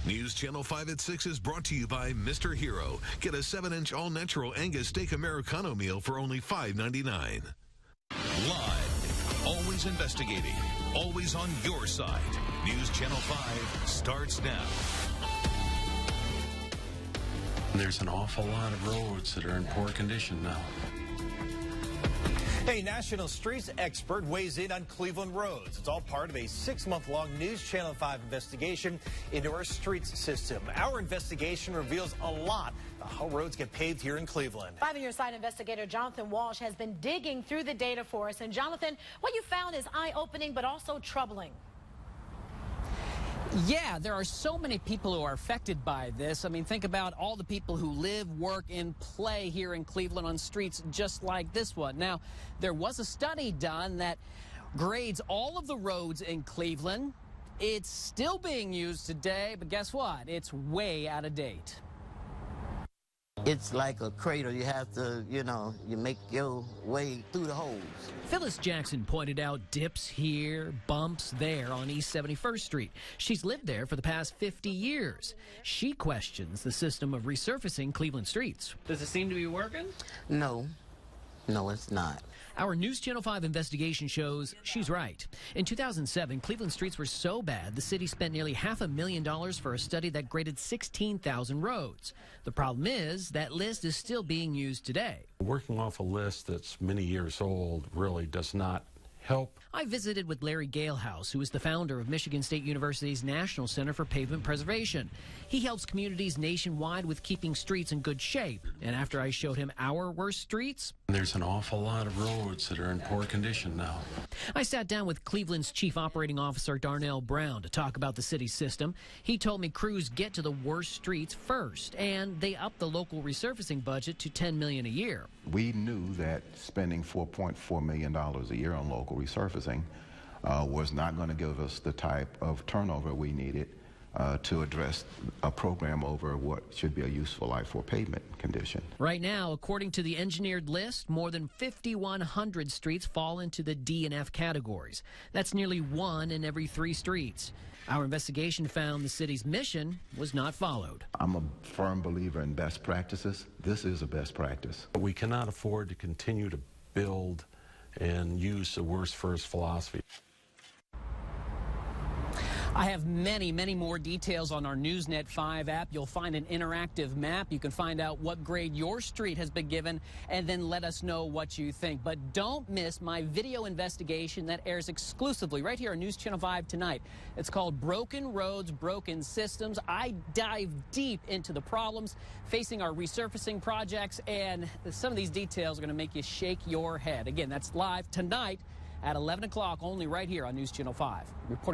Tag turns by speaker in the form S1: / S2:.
S1: News Channel 5 at 6 is brought to you by Mr. Hero. Get a 7-inch all-natural Angus Steak Americano meal for only $5.99. Live, always investigating, always on your side. News Channel 5 starts now.
S2: There's an awful lot of roads that are in poor condition now.
S3: A national streets expert weighs in on Cleveland roads. It's all part of a 6-month-long News Channel 5 investigation into our streets system. Our investigation reveals a lot about how roads get paved here in Cleveland.
S4: 5-year site investigator Jonathan Walsh has been digging through the data for us. And Jonathan, what you found is eye-opening but also troubling.
S5: Yeah, there are so many people who are affected by this. I mean, think about all the people who live, work, and play here in Cleveland on streets just like this one. Now, there was a study done that grades all of the roads in Cleveland. It's still being used today, but guess what? It's way out of date.
S6: It's like a cradle. You have to, you make your way through the holes.
S7: Phyllis Jackson pointed out dips here, bumps there on East 71st Street. She's lived there for the past 50 years. She questions the system of resurfacing Cleveland streets.
S5: Does it seem to be working?
S6: No, it's not.
S7: Our News Channel 5 investigation shows she's right. In 2007, Cleveland streets were so bad, the city spent nearly $500,000 for a study that graded 16,000 roads. The problem is that list is still being used today.
S2: Working off a list that's many years old really does not help.
S7: I visited with Larry Galehouse, who is the founder of Michigan State University's National Center for Pavement Preservation. He helps communities nationwide with keeping streets in good shape. And after I showed him our worst streets,
S2: there's an awful lot of roads that are in poor condition now.
S7: I sat down with Cleveland's Chief Operating Officer Darnell Brown to talk about the city's system. He told me crews get to the worst streets first, and they up the local resurfacing budget to $10 million a year.
S8: We knew that spending $4.4 million a year on local resurfacing was not going to give us the type of turnover we needed to address a program over what should be a useful life for pavement condition.
S7: Right now, according to the engineered list, more than 5,100 streets fall into the D and F categories. That's nearly 1 in every 3 streets. Our investigation found the city's mission was not followed.
S8: I'm a firm believer in best practices. This is a best practice.
S2: We cannot afford to continue to build and use the worst first philosophy.
S5: I have many more details on our NewsNet 5 app. You'll find an interactive map. You can find out what grade your street has been given and then let us know what you think. But don't miss my video investigation that airs exclusively right here on News Channel 5 tonight. It's called Broken Roads, Broken Systems. I dive deep into the problems facing our resurfacing projects, and some of these details are going to make you shake your head. Again, that's live tonight at 11 o'clock only right here on News Channel 5. Reporting